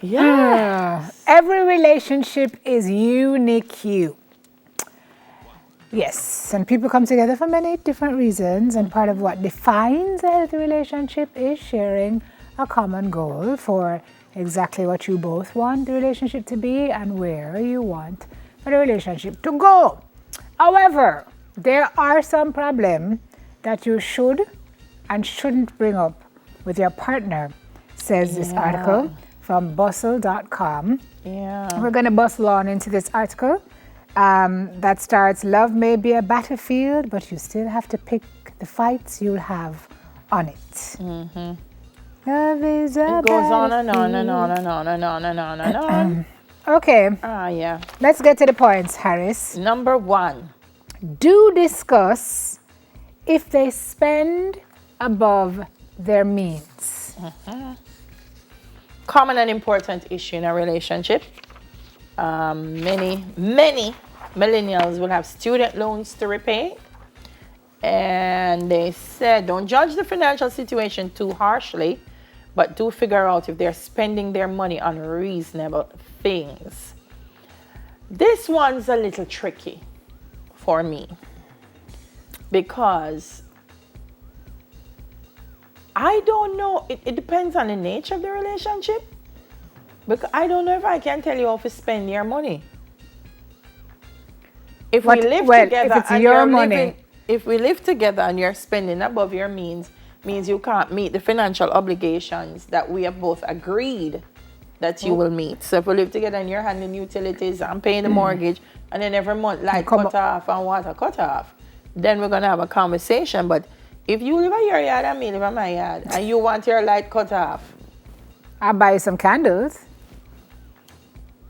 Yes. Every relationship is unique. Yes, and people come together for many different reasons, and part of what defines a healthy relationship is sharing a common goal for exactly what you both want the relationship to be and where you want for the relationship to go. However, there are some problems that you should and shouldn't bring up with your partner, says this article from bustle.com. Yeah. We're going to bustle on into this article that starts, love may be a battlefield, but you still have to pick the fights you'll have on it. Mm-hmm. Love is a It goes on and on battlefield. and on and on and on and on and on. Okay, Yeah. let's get to the points, Harris. Number 1. Do discuss if they spend above their means. Common and important issue in a relationship. Many millennials will have student loans to repay. And they said, don't judge the financial situation too harshly, but do figure out if they're spending their money on reasonable things. This one's a little tricky for me because I don't know. It depends on the nature of the relationship. Because I don't know if I can tell you how to spend your money. If we live together if it's and your you're money. living, if we live together and you're spending above your means you can't meet the financial obligations that we have both agreed that you will meet. So if we live together and you're handling utilities, I'm paying the mortgage, and then every month light cut off and water cut off, then we're gonna have a conversation. But if you live at your yard and me live at my yard, and you want your light cut off, I'll buy you some candles.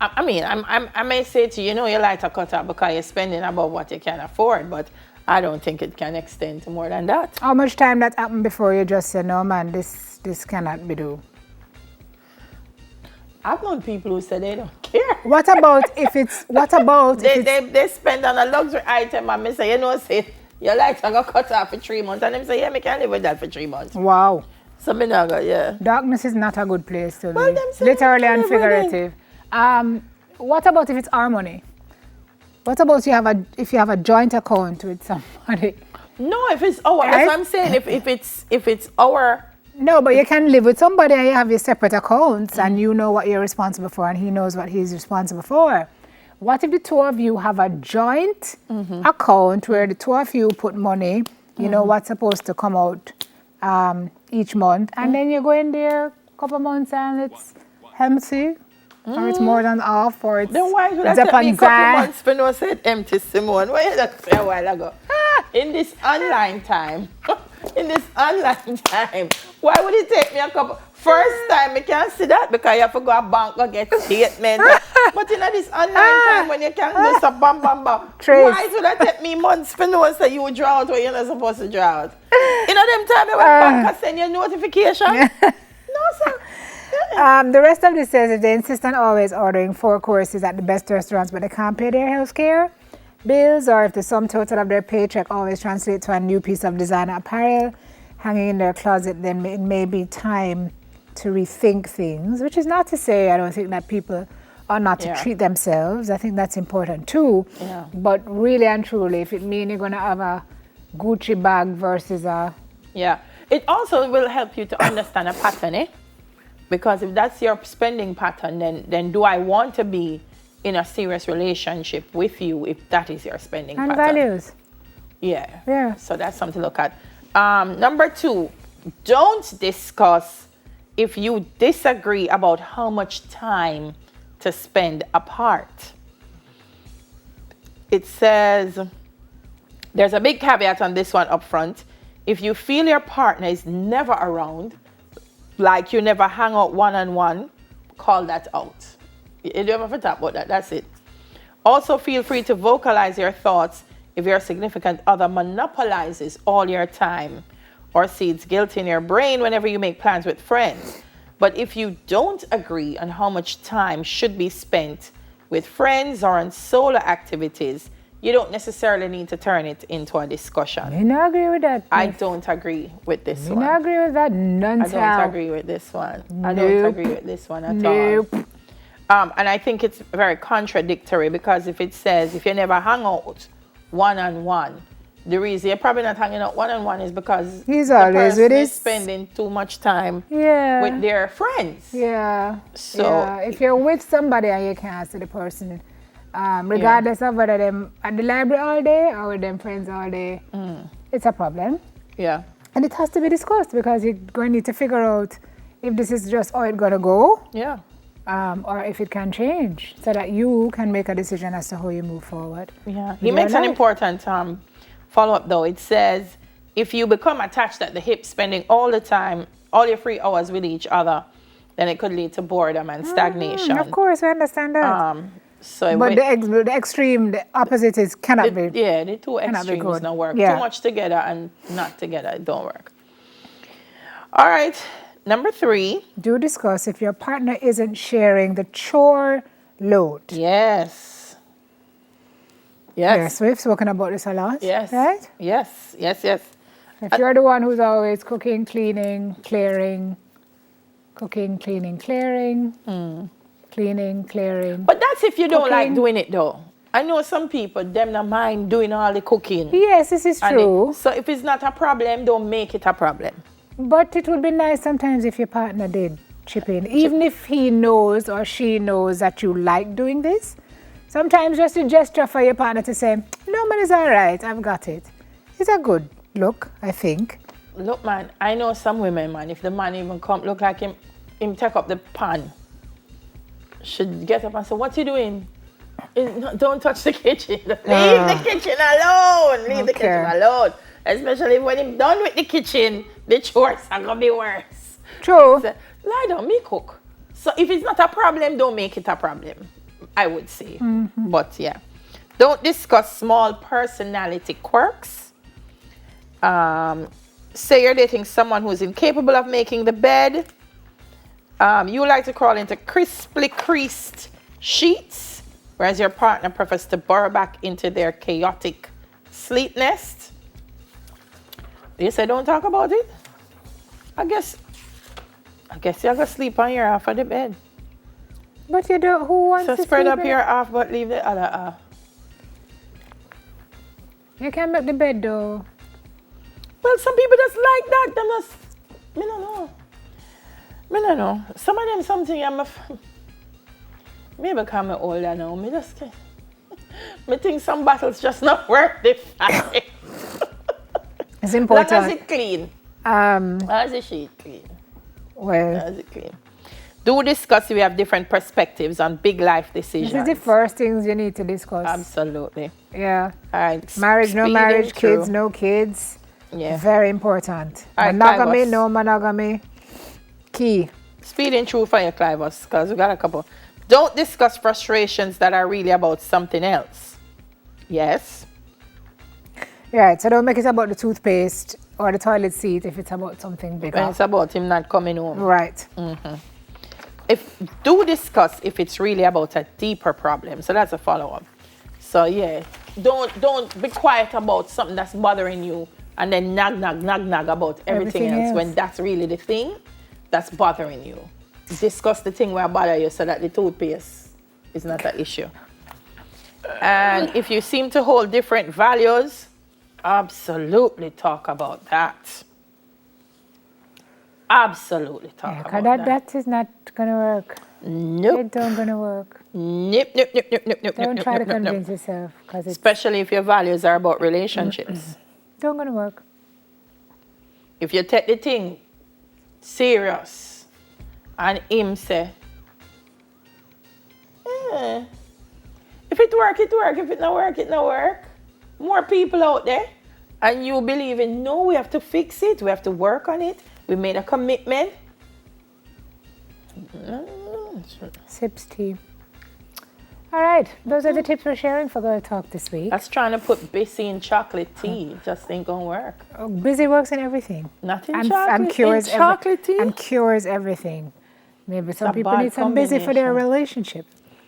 I mean, I may say to you, your light are cut off because you're spending above what you can afford, but I don't think it can extend to more than that. How much time that happened before you just say, no man, this cannot be do? I've known people who say they don't care. What about if it's, They spend on a luxury item and me say, say, your lights are going to cut off for 3 months. And them say, yeah, me can live with that for 3 months. Wow. So me not go, yeah. Darkness is not a good place to Well, live. them say Literally me and can live with it. figurative. What about if it's our money? What about if you have a joint account with somebody? No, if it's our, Right? that's what I'm saying. If it's our, No, but you can live with somebody and you have your separate accounts and you know what you're responsible for and he knows what he's responsible for. What if the two of you have a joint account where the two of you put money, you know what's supposed to come out each month, and then you go in there a couple months and it's empty, or it's more than half, or it's then why should I it's up take me a and couple down. months for no said empty, Simone? What did that say a while ago? In this online time, why would it take me a couple? First time, I can't see that because you have to go to bank and get statement. But in this online time, when you can do some bam, bam, bam, Trace. why should that take me months for no say you draw out where you're not supposed to draw out? You know them time you went bank and send you a notification? No, sir. The rest of this says that they insist on always ordering 4 courses at the best restaurants, but they can't pay their health care bills, or if the sum total of their paycheck always translates to a new piece of designer apparel hanging in their closet, then it may be time to rethink things, which is not to say I don't think that people are not to treat themselves. I think that's important too. Yeah. But really and truly, if it means you're going to have a Gucci bag versus a... Yeah. It also will help you to understand a pattern, eh? Because if that's your spending pattern, then do I want to be in a serious relationship with you if that is your spending And pattern? values. Yeah. Yeah. So that's something to look at. Number 2, don't discuss if you disagree about how much time to spend apart. It says, there's a big caveat on this one up front. If you feel your partner is never around, like you never hang out one-on-one, call that out. You don't have to talk about that. That's it. Also, feel free to vocalize your thoughts if your significant other monopolizes all your time or seeds guilt in your brain whenever you make plans with friends. But if you don't agree on how much time should be spent with friends or on solo activities, you don't necessarily need to turn it into a discussion. I don't agree with that. I don't agree with this I one. don't agree with that nonsense. I don't agree with this one. I don't Nope. agree with this one at Nope. all. And I think it's very contradictory, because if it says if you never hang out one-on-one, the reason you're probably not hanging out one-on-one is because He's the always person with is his spending too much time Yeah. with their friends. Yeah. So yeah. If you're with somebody and you can't see the person, regardless of whether them at the library all day or with them friends all day, it's a problem. yeah. And it has to be discussed, because you're going to need to figure out if this is just how it's going to go, Yeah. or if it can change, so that you can make a decision as to how you move forward. Yeah. with He your makes an life. important follow-up though. It says if you become attached at the hip, spending all the time, all your free hours with each other, then it could lead to boredom and stagnation. Of course, we understand that. So but with- the extreme, the opposite is cannot be. yeah, the two cannot be extremes good. don't work. Yeah. Too much together and not together, it don't work. All right, number 3. Do discuss if your partner isn't sharing the chore load. Yes. Yes, we've spoken about this a lot. Yes. Right? Yes. Yes. Yes. If you're the one who's always cooking, cleaning, clearing, cooking, cleaning, clearing, cleaning, clearing. But that's if you don't like Cooking. doing it though. I know some people, them not mind doing all the cooking. Yes, this is And true. so if it's not a problem, don't make it a problem. But it would be nice sometimes if your partner did chip in, even if he knows or she knows that you like doing this. Sometimes just a gesture for your partner to say, no, man, it's all right, I've got it. It's a good look, I think. Look, man, I know some women, man, if the man even come, look like him take up the pan, should get up and say, what you doing? Don't touch the kitchen. Leave the kitchen alone. Leave the kitchen alone. Especially when I'm done with the kitchen, the chores are going to be worse. True. So, lie down, me cook. So if it's not a problem, don't make it a problem, I would say. But yeah. Don't discuss small personality quirks. Say you're dating someone who's incapable of making the bed. You like to crawl into crisply creased sheets, whereas your partner prefers to burrow back into their chaotic sleep nest. You say don't talk about it? I guess you're gonna sleep on your half of the bed. But you don't, who wants So to spread sleep up in your it? half but leave the other half. You can make the bed though. Well, some people just like that. They must, me don't know. Me don't know. Some of them something maybe because I'm older now. Me just me think some battles just not worth the fight. It's Long important. as it clean. As the sheet clean. Well, As it clean. Do discuss if we have different perspectives on big life decisions. this is the first things you need to discuss. Absolutely. Yeah. All right. Marriage, no speeding marriage, through. kids, no kids. Yeah. Very important. All right, Monogamy, Clive, no monogamy. Key. Speeding through for you, Clivus, because we got a couple. Don't discuss frustrations that are really about something else. Yes. Right, so don't make it about the toothpaste or the toilet seat if it's about something When bigger. it's about him not coming home. Right. Do discuss if it's really about a deeper problem. So that's a follow-up. So yeah, don't be quiet about something that's bothering you and then nag about everything Everything else else. when that's really the thing that's bothering you. Discuss the thing where bother you so that the toothpaste is not an issue. And if you seem to hold different values, absolutely talk about that. Absolutely talk Yeah, about 'cause that is not gonna work. Nope. It don't gonna work. Nope. Don't try to convince yourself because it's Especially if your values are about relationships. don't gonna work. If you take the thing serious and him say, if it work, it work. If it not work, it not work. More people out there and you believe in, no, we have to fix it. We have to work on it. We made a commitment. Sips tea. All right, those are the tips we're sharing for Girl Talk this week. That's trying to put Bissy in chocolate tea. Just ain't gonna work. Busy works in everything. Not in And, chocolate. and cures in chocolate tea. and cures everything. Maybe some a people bad need some busy for their combination. relationship.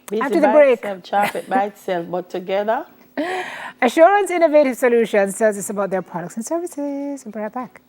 Busy After the by break. itself, chocolate by itself, but together, Assurance Innovative Solutions tells us about their products and services. We'll be right back.